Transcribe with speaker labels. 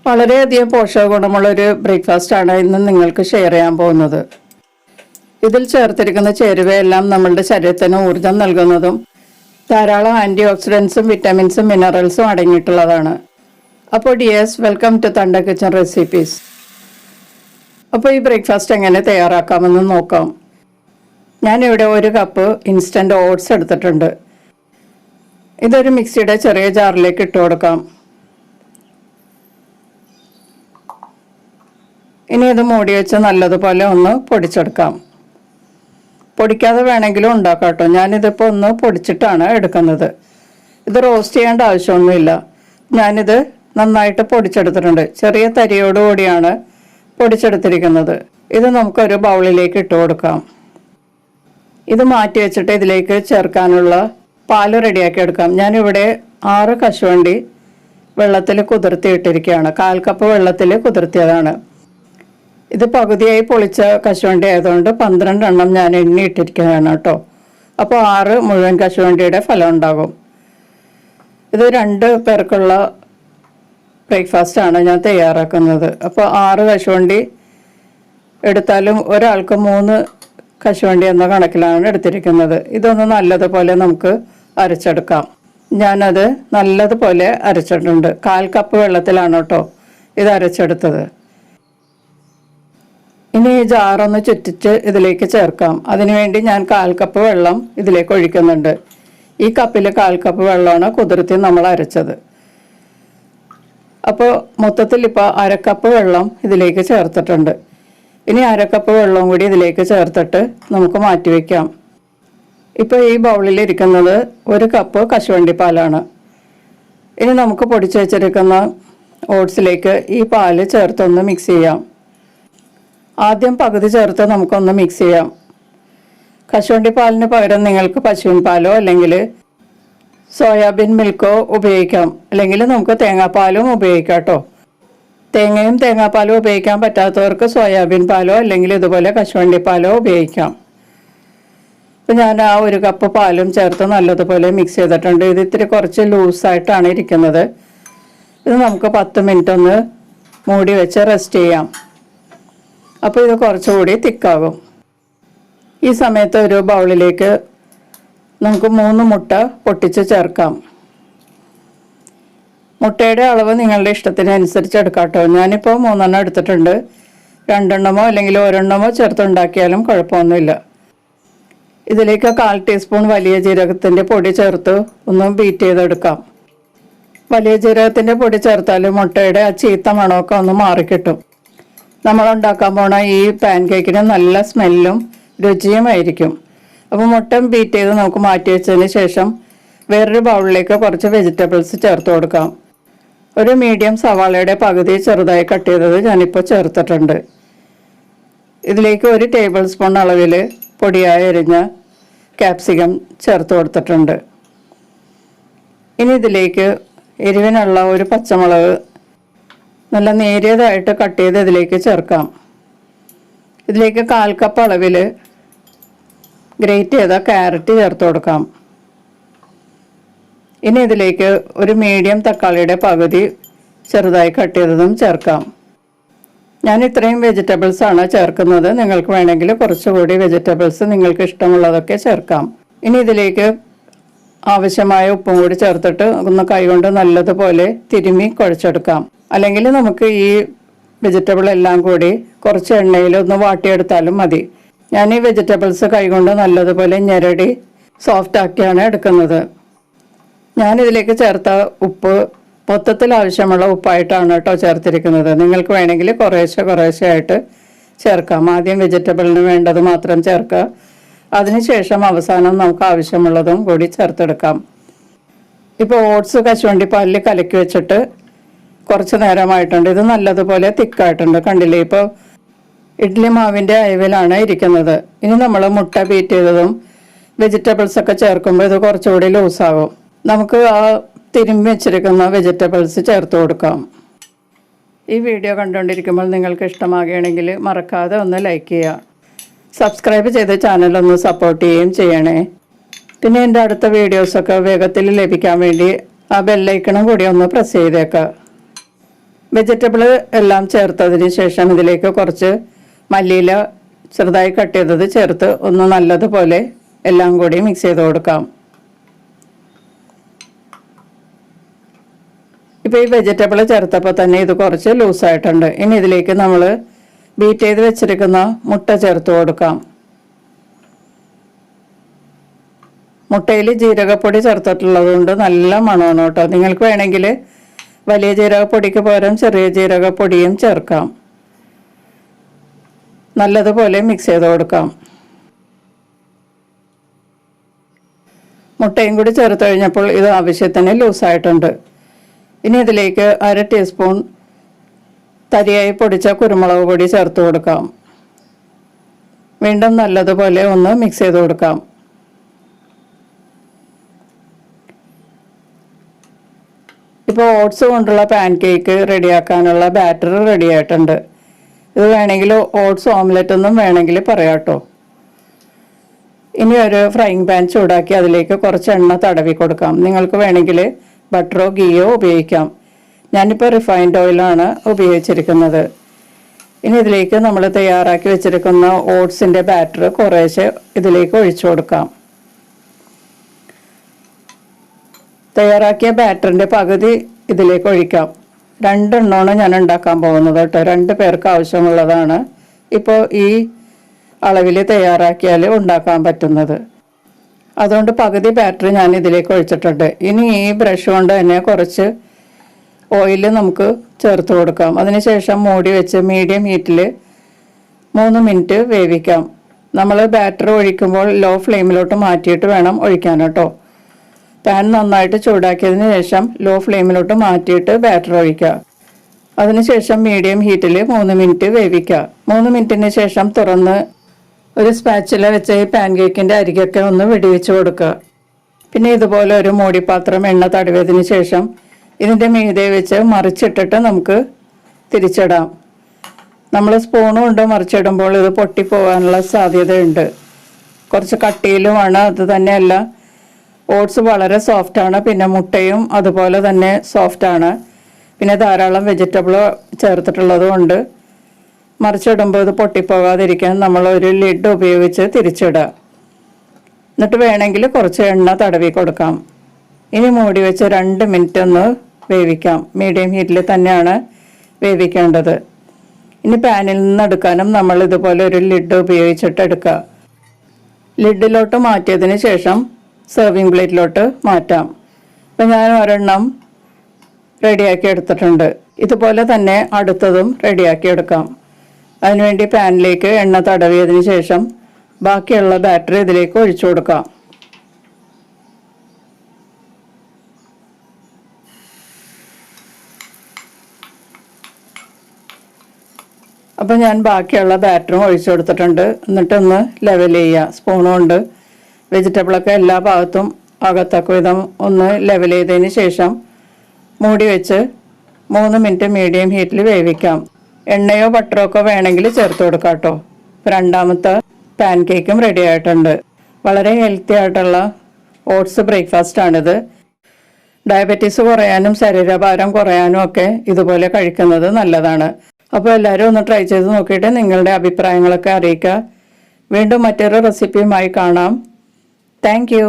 Speaker 1: വളരെയധികം പോഷകഗുണമുള്ളൊരു ബ്രേക്ക്ഫാസ്റ്റാണ് ഇന്ന് നിങ്ങൾക്ക് ഷെയർ ചെയ്യാൻ പോകുന്നത്. ഇതിൽ ചേർത്തിരിക്കുന്ന ചേരുവയെല്ലാം നമ്മളുടെ ശരീരത്തിന് ഊർജം നൽകുന്നതും ധാരാളം ആൻറ്റി ഓക്സിഡൻസും വിറ്റാമിൻസും മിനറൽസും അടങ്ങിയിട്ടുള്ളതാണ്. അപ്പോൾ ഡിയേഴ്സ്, വെൽക്കം ടു തണ്ട കിച്ചൺ റെസിപ്പീസ്. അപ്പോൾ ഈ ബ്രേക്ക്ഫാസ്റ്റ് എങ്ങനെ തയ്യാറാക്കാമെന്ന് നോക്കാം. ഞാനിവിടെ 1 കപ്പ് ഇൻസ്റ്റൻറ്റ് ഓട്സ് എടുത്തിട്ടുണ്ട്. ഇതൊരു മിക്സിയുടെ ചെറിയ ജാറിലേക്ക് ഇട്ട് കൊടുക്കാം. ഇനി ഇത് മൂടി വെച്ച് നല്ലതുപോലെ ഒന്ന് പൊടിച്ചെടുക്കാം. പൊടിക്കാതെ വേണമെങ്കിലും ഉണ്ടാക്കാം കേട്ടോ. ഞാനിതിപ്പോൾ ഒന്ന് പൊടിച്ചിട്ടാണ് എടുക്കുന്നത്. ഇത് റോസ്റ്റ് ചെയ്യേണ്ട ആവശ്യമൊന്നുമില്ല. ഞാനിത് നന്നായിട്ട് പൊടിച്ചെടുത്തിട്ടുണ്ട്. ചെറിയ തരിയോടുകൂടിയാണ് പൊടിച്ചെടുത്തിരിക്കുന്നത്. ഇത് നമുക്കൊരു ബൗളിലേക്ക് ഇട്ട് കൊടുക്കാം. ഇത് മാറ്റി വെച്ചിട്ട് ഇതിലേക്ക് ചേർക്കാനുള്ള പാല് റെഡിയാക്കി എടുക്കാം. ഞാനിവിടെ 6 കശുവണ്ടി വെള്ളത്തിൽ കുതിർത്തിയിട്ടിരിക്കുകയാണ്. 1/4 കപ്പ് വെള്ളത്തിൽ കുതിർത്തിയതാണ്. ഇത് പകുതിയായി പൊളിച്ച കശുവണ്ടി ആയതുകൊണ്ട് 12 എണ്ണം ഞാൻ എണ്ണിയിട്ടിരിക്കുകയാണ് കേട്ടോ. അപ്പോൾ 6 മുഴുവൻ കശുവണ്ടിയുടെ ഫലം ഉണ്ടാകും. ഇത് 2 പേർക്കുള്ള ബ്രേക്ക്ഫാസ്റ്റാണ് ഞാൻ തയ്യാറാക്കുന്നത്. അപ്പോൾ 6 കശുവണ്ടി എടുത്താലും ഒരാൾക്ക് 3 കശുവണ്ടി എന്ന കണക്കിലാണ് എടുത്തിരിക്കുന്നത്. ഇതൊന്ന് നല്ലതുപോലെ നമുക്ക് അരച്ചെടുക്കാം. ഞാനത് നല്ലതുപോലെ അരച്ചിട്ടുണ്ട്. 1/4 കപ്പ് വെള്ളത്തിലാണ് കേട്ടോ ഇത് അരച്ചെടുത്തത്. ഇനി ഈ ജാറൊന്ന് ചുറ്റിച്ച് ഇതിലേക്ക് ചേർക്കാം. അതിനുവേണ്ടി ഞാൻ 1/4 കപ്പ് വെള്ളം ഇതിലേക്ക് ഒഴിക്കുന്നുണ്ട്. ഈ കപ്പിൽ 1/4 കപ്പ് വെള്ളമാണ് കുതിർത്തി നമ്മൾ അരച്ചത്. അപ്പോൾ മൊത്തത്തിൽ ഇപ്പോൾ 1/2 കപ്പ് വെള്ളം ഇതിലേക്ക് ചേർത്തിട്ടുണ്ട്. ഇനി 1/2 കപ്പ് വെള്ളവും കൂടി ഇതിലേക്ക് ചേർത്തിട്ട് നമുക്ക് മാറ്റി വയ്ക്കാം. ഇപ്പോൾ ഈ ബൗളിലിരിക്കുന്നത് 1 കപ്പ് കശുവണ്ടി പാലാണ്. ഇനി നമുക്ക് പൊടിച്ച് വെച്ചിരിക്കുന്ന ഓട്സിലേക്ക് ഈ പാല് ചേർത്തൊന്ന് മിക്സ് ചെയ്യാം. ആദ്യം പകുതി ചേർത്ത് നമുക്കൊന്ന് മിക്സ് ചെയ്യാം. കശുവണ്ടി പാലിന് പകരം നിങ്ങൾക്ക് പശുവിൻ പാലോ അല്ലെങ്കിൽ സോയാബീൻ മിൽക്കോ ഉപയോഗിക്കാം. അല്ലെങ്കിൽ നമുക്ക് തേങ്ങാപ്പാലും ഉപയോഗിക്കാം കേട്ടോ. തേങ്ങയും തേങ്ങാപ്പാലും ഉപയോഗിക്കാൻ പറ്റാത്തവർക്ക് സോയാബീൻ പാലോ അല്ലെങ്കിൽ ഇതുപോലെ കശുവണ്ടി പാലോ ഉപയോഗിക്കാം. ഇപ്പം ഞാൻ ആ 1 കപ്പ് പാലും ചേർത്ത് നല്ലതുപോലെ മിക്സ് ചെയ്തിട്ടുണ്ട്. ഇത് ഇത്തിരി കുറച്ച് ലൂസായിട്ടാണ് ഇരിക്കുന്നത്. ഇത് നമുക്ക് 10 മിനിറ്റ് ഒന്ന് മൂടി വെച്ച് റെസ്റ്റ് ചെയ്യാം. അപ്പോൾ ഇത് കുറച്ചുകൂടി തിക്കാകും. ഈ സമയത്ത് ഒരു ബൗളിലേക്ക് നമുക്ക് 3 മുട്ട പൊട്ടിച്ച് ചേർക്കാം. മുട്ടയുടെ അളവ് നിങ്ങളുടെ ഇഷ്ടത്തിനനുസരിച്ച് എടുക്കാം കേട്ടോ. ഞാനിപ്പോൾ 3 എണ്ണം എടുത്തിട്ടുണ്ട്. 2 എണ്ണമോ അല്ലെങ്കിൽ 1 എണ്ണമോ ചേർത്തുണ്ടാക്കിയാലും കുഴപ്പമൊന്നുമില്ല. ഇതിലേക്ക് 1/4 ടീസ്പൂൺ വലിയ ജീരകത്തിൻ്റെ പൊടി ചേർത്ത് ഒന്ന് ബീറ്റ് ചെയ്തെടുക്കാം. വലിയ ജീരകത്തിൻ്റെ പൊടി ചേർത്താൽ മുട്ടയുടെ ആ ചീത്ത മണമൊക്കെ ഒന്ന് മാറിക്കിട്ടും. നമ്മളുണ്ടാക്കാൻ പോണ ഈ പാൻ കേക്കിന് നല്ല സ്മെല്ലും രുചിയുമായിരിക്കും. അപ്പോൾ മുട്ട ബീറ്റ് ചെയ്ത് നമുക്ക് മാറ്റി വെച്ചതിന് ശേഷം വേറൊരു ബൗളിലേക്ക് കുറച്ച് വെജിറ്റബിൾസ് ചേർത്ത് കൊടുക്കാം. ഒരു മീഡിയം സവാളയുടെ പകുതി ചെറുതായി കട്ട് ചെയ്തത് ഞാനിപ്പോൾ ചേർത്തിട്ടുണ്ട്. ഇതിലേക്ക് 1 ടേബിൾ സ്പൂൺ അളവിൽ പൊടിയായി അരിഞ്ഞ ക്യാപ്സിക്കം ചേർത്ത് കൊടുത്തിട്ടുണ്ട്. ഇനി ഇതിലേക്ക് എരിവിനുള്ള 1 പച്ചമുളക് നല്ല നേരിയതായിട്ട് കട്ട് ചെയ്ത് ഇതിലേക്ക് ചേർക്കാം. ഇതിലേക്ക് 1/4 കപ്പ് അളവിൽ ഗ്രേറ്റ് ചെയ്ത ക്യാരറ്റ് ചേർത്ത് കൊടുക്കാം. ഇനി ഇതിലേക്ക് 1 മീഡിയം തക്കാളിയുടെ പകുതി ചെറുതായി കട്ട് ചെയ്തതും ചേർക്കാം. ഞാൻ ഇത്രയും വെജിറ്റബിൾസാണ് ചേർക്കുന്നത്. നിങ്ങൾക്ക് വേണമെങ്കിൽ കുറച്ചുകൂടി വെജിറ്റബിൾസ് നിങ്ങൾക്ക് ഇഷ്ടമുള്ളതൊക്കെ ചേർക്കാം. ഇനി ഇതിലേക്ക് ആവശ്യമായ ഉപ്പും കൂടി ചേർത്തിട്ട് ഒന്ന് കൈകൊണ്ട് നല്ലതുപോലെ തിരുമ്മി കുഴച്ചെടുക്കാം. അല്ലെങ്കിൽ നമുക്ക് ഈ വെജിറ്റബിൾ എല്ലാം കൂടി കുറച്ച് എണ്ണയിൽ ഒന്ന് വാട്ടിയെടുത്താലും മതി. ഞാൻ ഈ വെജിറ്റബിൾസ് കൈകൊണ്ട് നല്ലതുപോലെ ഞെരടി സോഫ്റ്റാക്കിയാണ് എടുക്കുന്നത്. ഞാനിതിലേക്ക് ചേർത്ത ഉപ്പ് മൊത്തത്തിൽ ആവശ്യമുള്ള ഉപ്പായിട്ടാണ് കേട്ടോ ചേർത്തിരിക്കുന്നത്. നിങ്ങൾക്ക് വേണമെങ്കിൽ കുറേശ്ശെ ആയിട്ട് ചേർക്കാം. ആദ്യം വെജിറ്റബിളിന് വേണ്ടത് മാത്രം ചേർക്കുക. അതിനുശേഷം അവസാനം നമുക്ക് ആവശ്യമുള്ളതും കൂടി ചേർത്തെടുക്കാം. ഇപ്പോൾ ഓട്സ് കശുവണ്ടി പാലിൽ കലക്കി വെച്ചിട്ട് കുറച്ച് നേരമായിട്ടുണ്ട്. ഇത് നല്ലതുപോലെ തിക്കായിട്ടുണ്ട്. കണ്ടില്ലേ, ഇപ്പോൾ ഇഡ്ഡലി മാവിൻ്റെ അയവിലാണ് ഇരിക്കുന്നത്. ഇനി നമ്മൾ മുട്ട ബീറ്റ് ചെയ്തതും വെജിറ്റബിൾസൊക്കെ ചേർക്കുമ്പോൾ ഇത് കുറച്ചുകൂടി ലൂസാകും. നമുക്ക് ആ തിരുമ്മി വെച്ചിരിക്കുന്ന വെജിറ്റബിൾസ് ചേർത്ത് കൊടുക്കാം. ഈ വീഡിയോ കണ്ടുകൊണ്ടിരിക്കുമ്പോൾ നിങ്ങൾക്ക് ഇഷ്ടമാകുകയാണെങ്കിൽ മറക്കാതെ ഒന്ന് ലൈക്ക് ചെയ്യുക. സബ്സ്ക്രൈബ് ചെയ്ത് ചാനലൊന്ന് സപ്പോർട്ട് ചെയ്യുകയും ചെയ്യണേ. പിന്നെ എൻ്റെ അടുത്ത വീഡിയോസൊക്കെ വേഗത്തിൽ ലഭിക്കാൻ വേണ്ടി ആ ബെല്ലൈക്കണും കൂടി ഒന്ന് പ്രസ് ചെയ്തേക്കാം. വെജിറ്റബിൾ എല്ലാം ചേർത്തതിന് ശേഷം ഇതിലേക്ക് കുറച്ച് മല്ലിയില ചെറുതായി കട്ട് ചെയ്തത് ചേർത്ത് ഒന്ന് നല്ലതുപോലെ എല്ലാം കൂടി മിക്സ് ചെയ്ത് കൊടുക്കാം. ഇപ്പോൾ ഈ വെജിറ്റബിൾ ചേർത്തപ്പോൾ തന്നെ ഇത് കുറച്ച് ലൂസായിട്ടുണ്ട്. ഇനി ഇതിലേക്ക് നമ്മൾ ബീറ്റ് ചെയ്ത് വെച്ചിരിക്കുന്ന മുട്ട ചേർത്ത് കൊടുക്കാം. മുട്ടയിൽ ജീരകപ്പൊടി ചേർത്തിട്ടുള്ളത് കൊണ്ട് നല്ല മണമാണ് കേട്ടോ. നിങ്ങൾക്ക് വേണമെങ്കിൽ വലിയ ജീരകപ്പൊടിക്ക് പകരം ചെറിയ ജീരകപ്പൊടിയും ചേർക്കാം. നല്ലതുപോലെ മിക്സ് ചെയ്ത് കൊടുക്കാം. മുട്ടയും കൂടി ചേർത്ത് കഴിഞ്ഞപ്പോൾ ഇത് ആവശ്യത്തിന് ലൂസായിട്ടുണ്ട്. ഇനി ഇതിലേക്ക് 1/2 ടീസ്പൂൺ തരിയായി പൊടിച്ച കുരുമുളക് പൊടി ചേർത്ത് കൊടുക്കാം. വീണ്ടും നല്ലതുപോലെ ഒന്ന് മിക്സ് ചെയ്ത് കൊടുക്കാം. ഇപ്പോൾ ഓട്സ് കൊണ്ടുള്ള പാൻ കേക്ക് റെഡിയാക്കാനുള്ള ബാറ്റർ റെഡി ആയിട്ടുണ്ട്. ഇത് വേണമെങ്കിൽ ഓട്സ് ഓംലെറ്റ് ഒന്നും വേണമെങ്കിൽ പറയാം കേട്ടോ. ഇനി ഒരു ഫ്രൈങ് പാൻ ചൂടാക്കി അതിലേക്ക് കുറച്ച് എണ്ണ തടവി കൊടുക്കാം. നിങ്ങൾക്ക് വേണമെങ്കിൽ ബട്ടറോ ഗീയോ ഉപയോഗിക്കാം. ഞാനിപ്പോൾ റിഫൈൻഡ് ഓയിലാണ് ഉപയോഗിച്ചിരിക്കുന്നത്. ഇനി ഇതിലേക്ക് നമ്മൾ തയ്യാറാക്കി വെച്ചിരിക്കുന്ന ഓട്സിൻ്റെ ബാറ്റർ കുറേശ്ശെ ഇതിലേക്ക് ഒഴിച്ചു കൊടുക്കാം. തയ്യാറാക്കിയ ബാറ്ററിൻ്റെ പകുതി ഇതിലേക്ക് ഒഴിക്കാം. 2 എണ്ണമാണ് ഞാൻ ഉണ്ടാക്കാൻ പോകുന്നത് കേട്ടോ. 2 പേർക്ക് ആവശ്യമുള്ളതാണ് ഇപ്പോൾ ഈ അളവിൽ തയ്യാറാക്കിയാൽ ഉണ്ടാക്കാൻ പറ്റുന്നത്. അതുകൊണ്ട് പകുതി ബാറ്ററി ഞാൻ ഇതിലേക്ക് ഒഴിച്ചിട്ടുണ്ട്. ഇനി ഈ ബ്രഷ് കൊണ്ട് തന്നെ കുറച്ച് ഓയിൽ നമുക്ക് ചേർത്ത് കൊടുക്കാം. അതിനുശേഷം മൂടി വെച്ച് മീഡിയം ഹീറ്റിൽ 3 മിനിറ്റ് വേവിക്കാം. നമ്മൾ ബാറ്റർ ഒഴിക്കുമ്പോൾ ലോ ഫ്ലെയിമിലോട്ട് മാറ്റിയിട്ട് വേണം ഒഴിക്കാൻ കേട്ടോ. പാൻ നന്നായിട്ട് ചൂടാക്കിയതിന് ശേഷം ലോ ഫ്ലെയിമിലോട്ട് മാറ്റിയിട്ട് ബാറ്റർ ഒഴിക്കുക. അതിനുശേഷം മീഡിയം ഹീറ്റിൽ 3 മിനിറ്റ് വേവിക്കുക. 3 മിനിറ്റിന് ശേഷം തുറന്ന് ഒരു സ്പാച്ചില വെച്ച് ഈ പാൻ കേക്കിൻ്റെ അരികൊക്കെ ഒന്ന് വെടിവെച്ച് കൊടുക്കുക. പിന്നെ ഇതുപോലെ ഒരു മൂടിപ്പാത്രം എണ്ണ തടവിയതിന് ശേഷം ഇതിൻ്റെ മീതെ വെച്ച് മറിച്ചിട്ടിട്ട് നമുക്ക് തിരിച്ചിടാം. നമ്മൾ സ്പൂൺ കൊണ്ട് മറിച്ചിടുമ്പോൾ ഇത് പൊട്ടിപ്പോകാനുള്ള സാധ്യതയുണ്ട്. കുറച്ച് കട്ടിയിലുമാണ്. അത് തന്നെയല്ല ഓട്സ് വളരെ സോഫ്റ്റാണ്. പിന്നെ മുട്ടയും അതുപോലെ തന്നെ സോഫ്റ്റാണ്. പിന്നെ ധാരാളം വെജിറ്റബിൾ ചേർത്തിട്ടുള്ളത് കൊണ്ട് മറിച്ചിടുമ്പോൾ ഇത് പൊട്ടിപ്പോകാതിരിക്കാൻ നമ്മളൊരു ലിഡ് ഉപയോഗിച്ച് തിരിച്ചിടുക. എന്നിട്ട് വേണമെങ്കിൽ കുറച്ച് എണ്ണ തടവി കൊടുക്കാം. ഇനി മൂടി വെച്ച് 2 മിനിറ്റ് ഒന്ന് വേവിക്കാം. മീഡിയം ഹീറ്റിൽ തന്നെയാണ് വേവിക്കേണ്ടത്. ഇനി പാനിൽ നിന്ന് എടുക്കാനും നമ്മൾ ഇതുപോലെ ഒരു ലിഡ് ഉപയോഗിച്ചിട്ട് എടുക്കുക. ലിഡിലോട്ട് മാറ്റിയതിന് ശേഷം സെർവിങ് പ്ലേറ്റിലോട്ട് മാറ്റാം. അപ്പം ഞാൻ ഒരെണ്ണം റെഡിയാക്കി എടുത്തിട്ടുണ്ട്. ഇതുപോലെ തന്നെ അടുത്തതും റെഡിയാക്കി എടുക്കാം. അതിനുവേണ്ടി പാനിലേക്ക് എണ്ണ തടവിയതിന് ശേഷം ബാക്കിയുള്ള ബാറ്റർ ഇതിലേക്ക് ഒഴിച്ചു കൊടുക്കാം. അപ്പം ഞാൻ ബാക്കിയുള്ള ബാറ്ററും ഒഴിച്ചു കൊടുത്തിട്ടുണ്ട്. എന്നിട്ടൊന്ന് ലെവൽ ചെയ്യുക സ്പൂൺ കൊണ്ട്. വെജിറ്റബിളൊക്കെ എല്ലാ ഭാഗത്തും അകത്തക്ക വിധം ഒന്ന് ലെവൽ ചെയ്തതിന് ശേഷം മൂടി വെച്ച് 3 മിനിറ്റ് മീഡിയം ഹീറ്റിൽ വേവിക്കാം. എണ്ണയോ ബട്ടറോ ഒക്കെ വേണമെങ്കിൽ ചേർത്ത് കൊടുക്കാം കേട്ടോ. രണ്ടാമത്തെ പാൻ കേക്കും റെഡി ആയിട്ടുണ്ട്. വളരെ ഹെൽത്തി ആയിട്ടുള്ള ഓട്സ് ബ്രേക്ക്ഫാസ്റ്റാണിത്. ഡയബറ്റീസ് കുറയാനും ശരീരഭാരം കുറയാനും ഒക്കെ ഇതുപോലെ കഴിക്കുന്നത് നല്ലതാണ്. അപ്പോൾ എല്ലാവരും ഒന്ന് ട്രൈ ചെയ്ത് നോക്കിയിട്ട് നിങ്ങളുടെ അഭിപ്രായങ്ങളൊക്കെ അറിയിക്കുക. വീണ്ടും മറ്റൊരു റെസിപ്പിയുമായി കാണാം. Thank you.